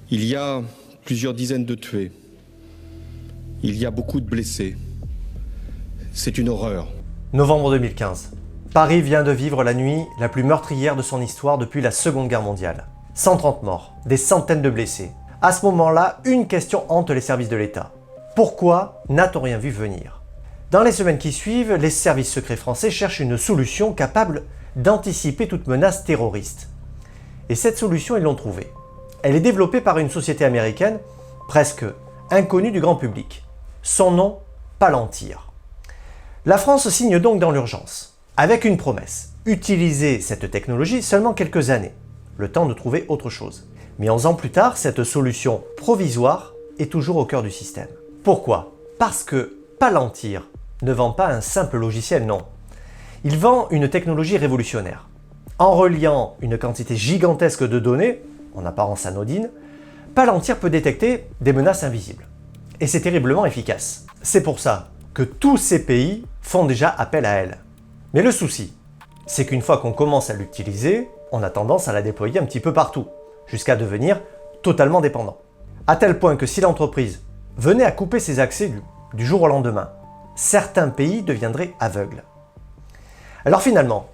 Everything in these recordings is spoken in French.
Il y a plusieurs dizaines de tués. Il y a beaucoup de blessés. C'est une horreur. Novembre 2015. Paris vient de vivre la nuit la plus meurtrière de son histoire depuis la Seconde Guerre mondiale. 130 morts, des centaines de blessés. À ce moment-là, une question hante les services de l'État. Pourquoi n'a-t-on rien vu venir? Dans les semaines qui suivent, les services secrets français cherchent une solution capable d'anticiper toute menace terroriste. Et cette solution, ils l'ont trouvée. Elle est développée par une société américaine presque inconnue du grand public. Son nom, Palantir. La France signe donc dans l'urgence, avec une promesse, utiliser cette technologie seulement quelques années, le temps de trouver autre chose. Mais 11 ans plus tard, cette solution provisoire est toujours au cœur du système. Pourquoi? Parce que Palantir ne vend pas un simple logiciel, non. Il vend une technologie révolutionnaire. En reliant une quantité gigantesque de données, en apparence anodine, Palantir peut détecter des menaces invisibles. Et c'est terriblement efficace. C'est pour ça que tous ces pays font déjà appel à elle. Mais le souci, c'est qu'une fois qu'on commence à l'utiliser, on a tendance à la déployer un petit peu partout, jusqu'à devenir totalement dépendant. À tel point que si l'entreprise venait à couper ses accès du jour au lendemain, certains pays deviendraient aveugles. Alors finalement,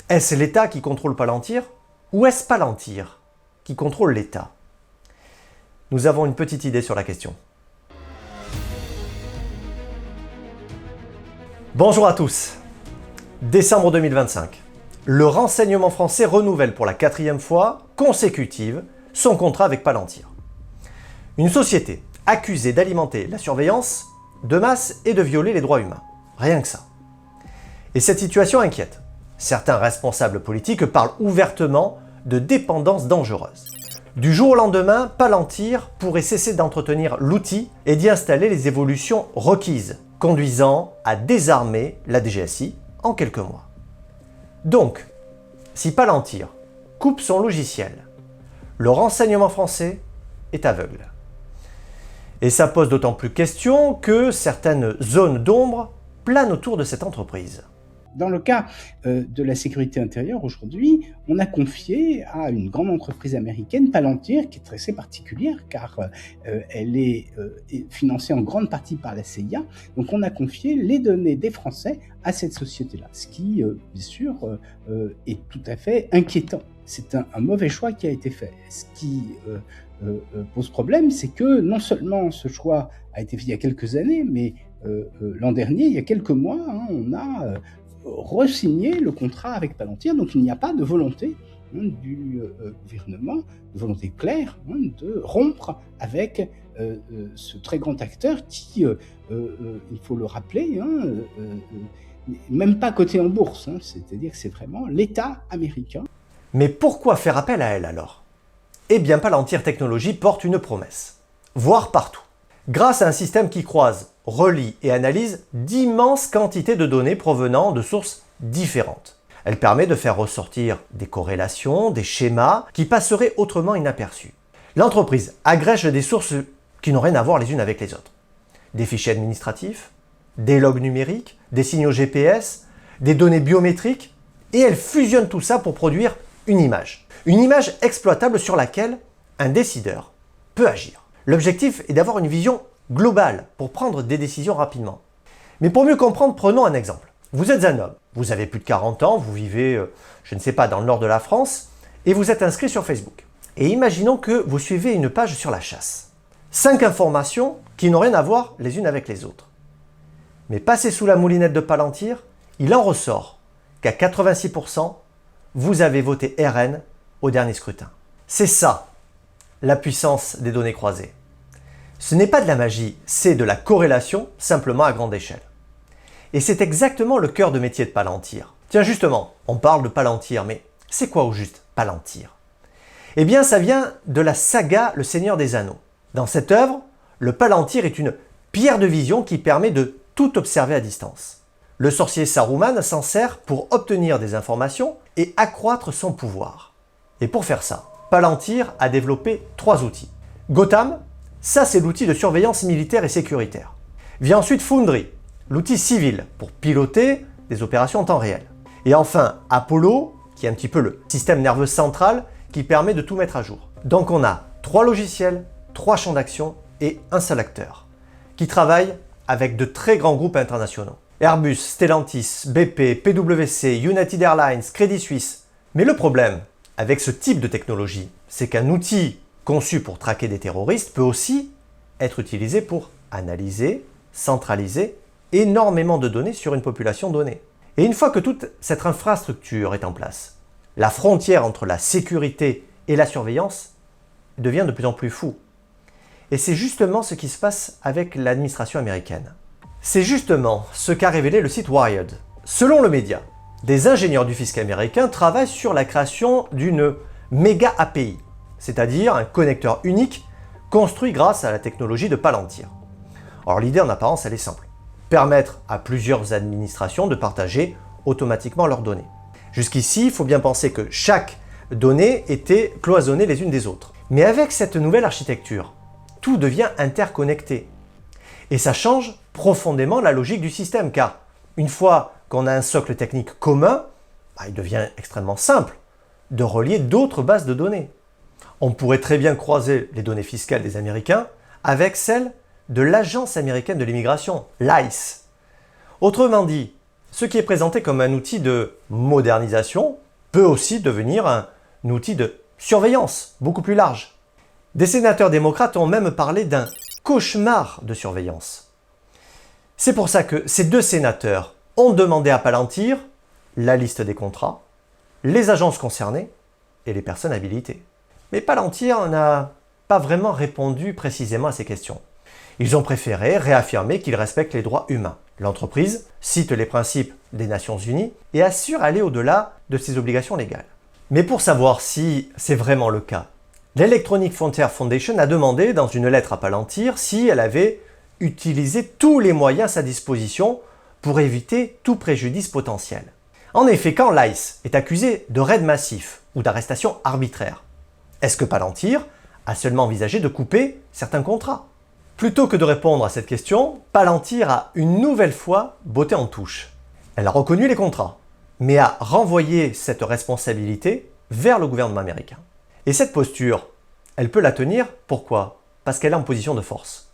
est-ce l'État qui contrôle Palantir ou est-ce Palantir qui contrôle l'État? Nous avons une petite idée sur la question. Bonjour à tous. Décembre 2025. Le renseignement français renouvelle pour la 4e fois consécutive son contrat avec Palantir. Une société accusée d'alimenter la surveillance de masse et de violer les droits humains. Rien que ça. Et cette situation inquiète. Certains responsables politiques parlent ouvertement de dépendance dangereuse. Du jour au lendemain, Palantir pourrait cesser d'entretenir l'outil et d'y installer les évolutions requises, conduisant à désarmer la DGSI en quelques mois. Donc, si Palantir coupe son logiciel, le renseignement français est aveugle. Et ça pose d'autant plus question que certaines zones d'ombre planent autour de cette entreprise. Dans le cas de la sécurité intérieure, aujourd'hui, on a confié à une grande entreprise américaine, Palantir, qui est assez particulière car elle est financée en grande partie par la CIA. Donc on a confié les données des Français à cette société-là, ce qui, bien sûr, est tout à fait inquiétant. C'est un mauvais choix qui a été fait. Ce qui pose problème, c'est que non seulement ce choix a été fait il y a quelques années, mais l'an dernier, il y a quelques mois, on a re-signé le contrat avec Palantir, donc il n'y a pas de volonté du gouvernement, de volonté claire de rompre avec ce très grand acteur qui, il faut le rappeler, même pas coté en bourse, c'est-à-dire que c'est vraiment l'État américain. Mais pourquoi faire appel à elle alors? Eh bien, Palantir Technologies porte une promesse, voire partout. Grâce à un système qui croise, relie et analyse d'immenses quantités de données provenant de sources différentes. Elle permet de faire ressortir des corrélations, des schémas qui passeraient autrement inaperçus. L'entreprise agrège des sources qui n'ont rien à voir les unes avec les autres. Des fichiers administratifs, des logs numériques, des signaux GPS, des données biométriques, et elle fusionne tout ça pour produire une image. Une image exploitable sur laquelle un décideur peut agir. L'objectif est d'avoir une vision globale pour prendre des décisions rapidement. Mais pour mieux comprendre, prenons un exemple. Vous êtes un homme, vous avez plus de 40 ans, vous vivez, je ne sais pas, dans le nord de la France, et vous êtes inscrit sur Facebook. Et imaginons que vous suivez une page sur la chasse. 5 informations qui n'ont rien à voir les unes avec les autres. Mais passé sous la moulinette de Palantir, il en ressort qu'à 86%, vous avez voté RN au dernier scrutin. C'est ça, la puissance des données croisées. Ce n'est pas de la magie, c'est de la corrélation, simplement à grande échelle. Et c'est exactement le cœur de métier de Palantir. Tiens justement, on parle de Palantir, mais c'est quoi au juste Palantir? Eh bien ça vient de la saga Le Seigneur des Anneaux. Dans cette œuvre, le Palantir est une pierre de vision qui permet de tout observer à distance. Le sorcier Saruman s'en sert pour obtenir des informations et accroître son pouvoir. Et pour faire ça, Palantir a développé 3 outils. Gotham, ça c'est l'outil de surveillance militaire et sécuritaire. Vient ensuite Foundry, l'outil civil pour piloter des opérations en temps réel. Et enfin Apollo, qui est un petit peu le système nerveux central qui permet de tout mettre à jour. Donc on a 3 logiciels, 3 champs d'action et un seul acteur, qui travaille avec de très grands groupes internationaux. Airbus, Stellantis, BP, PwC, United Airlines, Credit Suisse. Mais le problème avec ce type de technologie, c'est qu'un outil conçu pour traquer des terroristes peut aussi être utilisé pour analyser, centraliser énormément de données sur une population donnée. Et une fois que toute cette infrastructure est en place, la frontière entre la sécurité et la surveillance devient de plus en plus floue. Et c'est justement ce qui se passe avec l'administration américaine. C'est justement ce qu'a révélé le site Wired. Selon le média, des ingénieurs du fisc américain travaillent sur la création d'une méga API, c'est-à-dire un connecteur unique construit grâce à la technologie de Palantir. Alors l'idée en apparence, elle est simple. Permettre à plusieurs administrations de partager automatiquement leurs données. Jusqu'ici, il faut bien penser que chaque donnée était cloisonnée les unes des autres. Mais avec cette nouvelle architecture, tout devient interconnecté. Et ça change profondément la logique du système, car une fois qu'on a un socle technique commun, il devient extrêmement simple de relier d'autres bases de données. On pourrait très bien croiser les données fiscales des Américains avec celles de l'Agence américaine de l'immigration, l'ICE. Autrement dit, ce qui est présenté comme un outil de modernisation peut aussi devenir un outil de surveillance beaucoup plus large. Des sénateurs démocrates ont même parlé d'un cauchemar de surveillance. C'est pour ça que ces 2 sénateurs ont demandé à Palantir la liste des contrats, les agences concernées et les personnes habilitées. Mais Palantir n'a pas vraiment répondu précisément à ces questions. Ils ont préféré réaffirmer qu'ils respectent les droits humains. L'entreprise cite les principes des Nations Unies et assure aller au-delà de ses obligations légales. Mais pour savoir si c'est vraiment le cas, l'Electronic Frontier Foundation a demandé dans une lettre à Palantir si elle avait utilisé tous les moyens à sa disposition pour éviter tout préjudice potentiel. En effet, quand l'ICE est accusé de raid massif ou d'arrestation arbitraire, est-ce que Palantir a seulement envisagé de couper certains contrats? Plutôt que de répondre à cette question, Palantir a une nouvelle fois botté en touche. Elle a reconnu les contrats, mais a renvoyé cette responsabilité vers le gouvernement américain. Et cette posture, elle peut la tenir, pourquoi? Parce qu'elle est en position de force.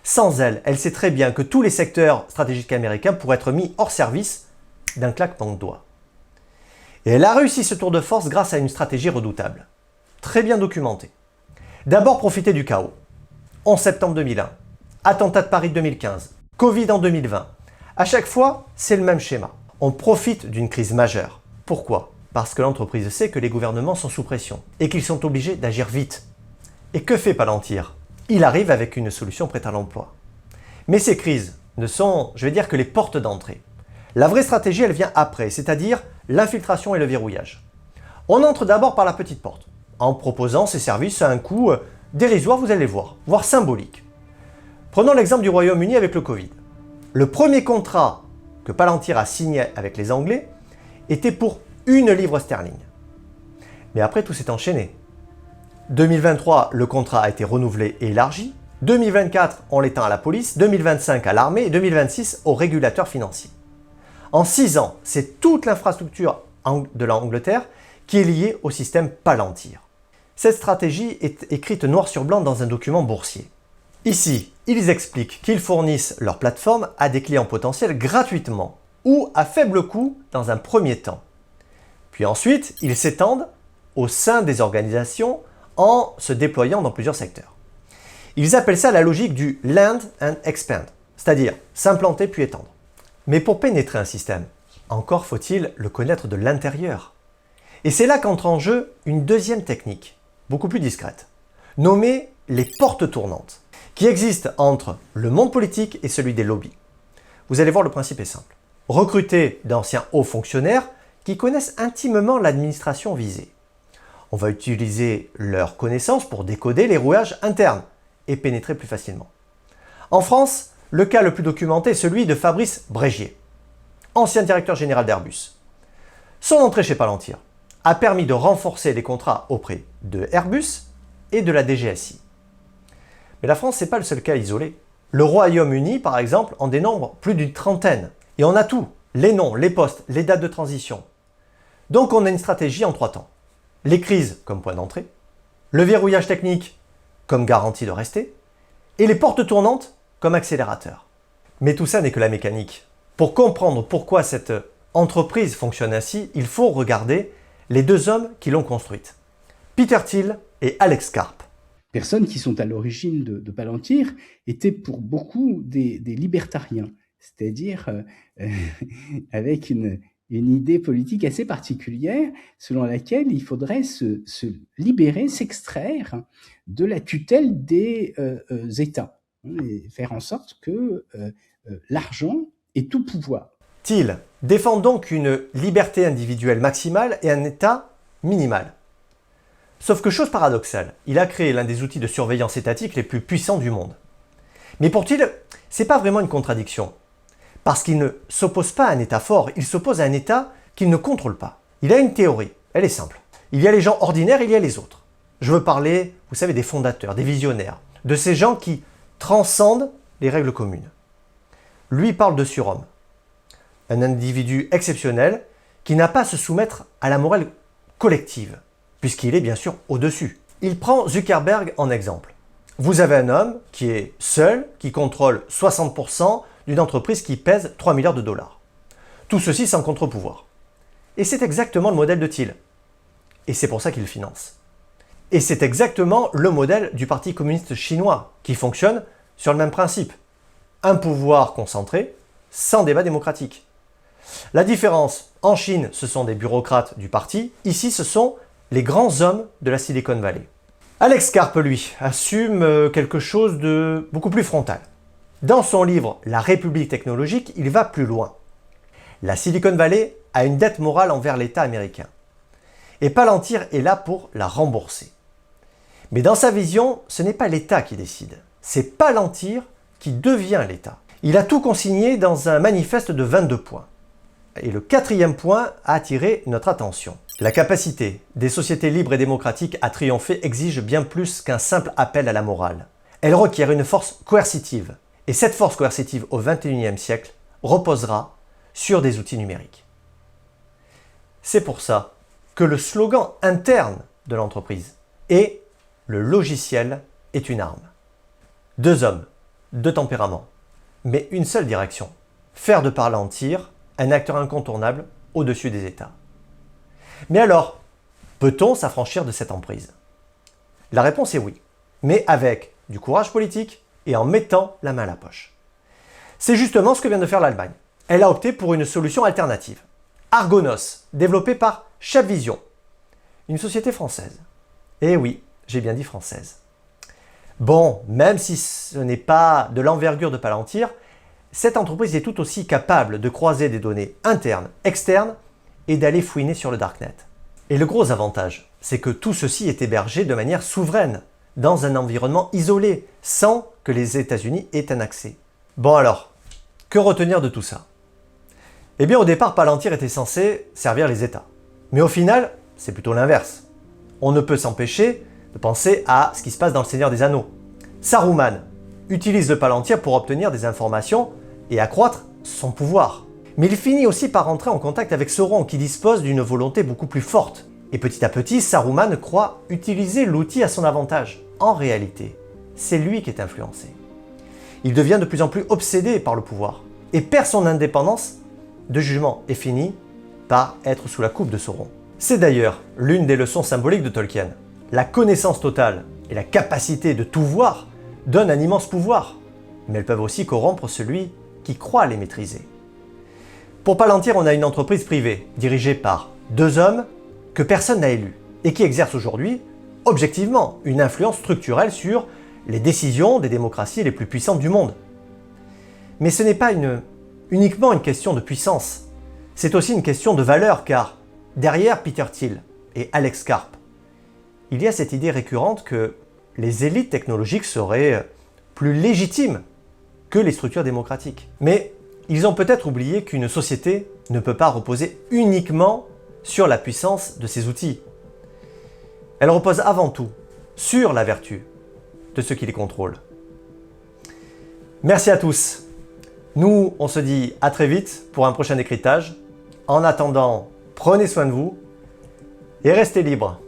Sans elle, elle sait très bien que tous les secteurs stratégiques américains pourraient être mis hors service d'un claquement de doigts. Et elle a réussi ce tour de force grâce à une stratégie redoutable, très bien documentée. D'abord, profiter du chaos. 11 septembre 2001, attentat de Paris 2015, Covid en 2020. À chaque fois, c'est le même schéma. On profite d'une crise majeure. Pourquoi? Parce que l'entreprise sait que les gouvernements sont sous pression et qu'ils sont obligés d'agir vite. Et que fait Palantir? Il arrive avec une solution prête à l'emploi. Mais ces crises ne sont, je vais dire, que les portes d'entrée. La vraie stratégie, elle vient après, c'est-à-dire l'infiltration et le verrouillage. On entre d'abord par la petite porte, en proposant ces services à un coût dérisoire, vous allez voir, voire symbolique. Prenons l'exemple du Royaume-Uni avec le Covid. Le premier contrat que Palantir a signé avec les Anglais était pour 1 livre sterling. Mais après, tout s'est enchaîné. 2023, le contrat a été renouvelé et élargi. 2024, on l'étend à la police. 2025, à l'armée. Et 2026, aux régulateurs financiers. En 6 ans, c'est toute l'infrastructure de l'Angleterre qui est liée au système Palantir. Cette stratégie est écrite noir sur blanc dans un document boursier. Ici, ils expliquent qu'ils fournissent leur plateforme à des clients potentiels gratuitement ou à faible coût dans un premier temps. Puis ensuite, ils s'étendent au sein des organisations en se déployant dans plusieurs secteurs. Ils appellent ça la logique du land and expand, c'est-à-dire s'implanter puis étendre. Mais pour pénétrer un système, encore faut-il le connaître de l'intérieur. Et c'est là qu'entre en jeu une deuxième technique, beaucoup plus discrète, nommée les portes tournantes, qui existent entre le monde politique et celui des lobbies. Vous allez voir, le principe est simple. Recruter d'anciens hauts fonctionnaires qui connaissent intimement l'administration visée. On va utiliser leurs connaissances pour décoder les rouages internes et pénétrer plus facilement. En France, le cas le plus documenté est celui de Fabrice Brégier, ancien directeur général d'Airbus. Son entrée chez Palantir a permis de renforcer les contrats auprès de Airbus et de la DGSI. Mais la France, ce n'est pas le seul cas isolé. Le Royaume-Uni, par exemple, en dénombre plus d'une trentaine. Et on a tout, les noms, les postes, les dates de transition. Donc on a une stratégie en 3 temps. Les crises comme point d'entrée, le verrouillage technique comme garantie de rester, et les portes tournantes comme accélérateur. Mais tout ça n'est que la mécanique. Pour comprendre pourquoi cette entreprise fonctionne ainsi, il faut regarder les deux hommes qui l'ont construite, Peter Thiel et Alex Karp. Personnes qui sont à l'origine de Palantir étaient pour beaucoup des libertariens, c'est-à-dire avec une idée politique assez particulière selon laquelle il faudrait se libérer, s'extraire de la tutelle des États et faire en sorte que l'argent ait tout pouvoir. Thiel défend donc une liberté individuelle maximale et un État minimal. Sauf que chose paradoxale, il a créé l'un des outils de surveillance étatique les plus puissants du monde. Mais pour Thiel, c'est pas vraiment une contradiction. Parce qu'il ne s'oppose pas à un État fort, il s'oppose à un État qu'il ne contrôle pas. Il a une théorie, elle est simple. Il y a les gens ordinaires, il y a les autres. Je veux parler, vous savez, des fondateurs, des visionnaires, de ces gens qui transcendent les règles communes. Lui parle de surhomme. Un individu exceptionnel qui n'a pas à se soumettre à la morale collective, puisqu'il est bien sûr au-dessus. Il prend Zuckerberg en exemple. Vous avez un homme qui est seul, qui contrôle 60% d'une entreprise qui pèse 3 milliards de dollars. Tout ceci sans contre-pouvoir. Et c'est exactement le modèle de Thiel. Et c'est pour ça qu'il le finance. Et c'est exactement le modèle du Parti communiste chinois, qui fonctionne sur le même principe. Un pouvoir concentré, sans débat démocratique. La différence, en Chine, ce sont des bureaucrates du parti, ici ce sont les grands hommes de la Silicon Valley. Alex Karp, lui, assume quelque chose de beaucoup plus frontal. Dans son livre « La République technologique », il va plus loin. La Silicon Valley a une dette morale envers l'État américain. Et Palantir est là pour la rembourser. Mais dans sa vision, ce n'est pas l'État qui décide. C'est Palantir qui devient l'État. Il a tout consigné dans un manifeste de 22 points. Et le 4e point a attiré notre attention. La capacité des sociétés libres et démocratiques à triompher exige bien plus qu'un simple appel à la morale. Elle requiert une force coercitive. Et cette force coercitive au XXIe siècle reposera sur des outils numériques. C'est pour ça que le slogan interne de l'entreprise est « Le logiciel est une arme ». Deux hommes, deux tempéraments, mais une seule direction. Faire de Palantir un acteur incontournable au-dessus des États. Mais alors, peut-on s'affranchir de cette emprise? La réponse est oui, mais avec du courage politique et en mettant la main à la poche. C'est justement ce que vient de faire l'Allemagne. Elle a opté pour une solution alternative. Argonos, développé par Chabvision, une société française. Eh oui, j'ai bien dit française. Bon, même si ce n'est pas de l'envergure de Palantir, cette entreprise est tout aussi capable de croiser des données internes, externes et d'aller fouiner sur le darknet. Et le gros avantage, c'est que tout ceci est hébergé de manière souveraine, dans un environnement isolé, sans que les États-Unis aient un accès. Bon alors, que retenir de tout ça? Eh bien au départ, Palantir était censé servir les États. Mais au final, c'est plutôt l'inverse. On ne peut s'empêcher de penser à ce qui se passe dans le Seigneur des Anneaux. Saruman utilise le Palantir pour obtenir des informations et accroître son pouvoir. Mais il finit aussi par entrer en contact avec Sauron qui dispose d'une volonté beaucoup plus forte. Et petit à petit, Saruman croit utiliser l'outil à son avantage. En réalité, c'est lui qui est influencé. Il devient de plus en plus obsédé par le pouvoir et perd son indépendance de jugement et finit par être sous la coupe de Sauron. C'est d'ailleurs l'une des leçons symboliques de Tolkien. La connaissance totale et la capacité de tout voir donnent un immense pouvoir, mais elles peuvent aussi corrompre celui qui croit les maîtriser. Pour Palantir, on a une entreprise privée, dirigée par deux hommes que personne n'a élus, et qui exercent aujourd'hui, objectivement, une influence structurelle sur les décisions des démocraties les plus puissantes du monde. Mais ce n'est pas uniquement une question de puissance, c'est aussi une question de valeur, car derrière Peter Thiel et Alex Karp, il y a cette idée récurrente que les élites technologiques seraient plus légitimes que les structures démocratiques. Mais ils ont peut-être oublié qu'une société ne peut pas reposer uniquement sur la puissance de ses outils. Elle repose avant tout sur la vertu de ceux qui les contrôlent. Merci à tous. Nous, on se dit à très vite pour un prochain décryptage. En attendant, prenez soin de vous et restez libres.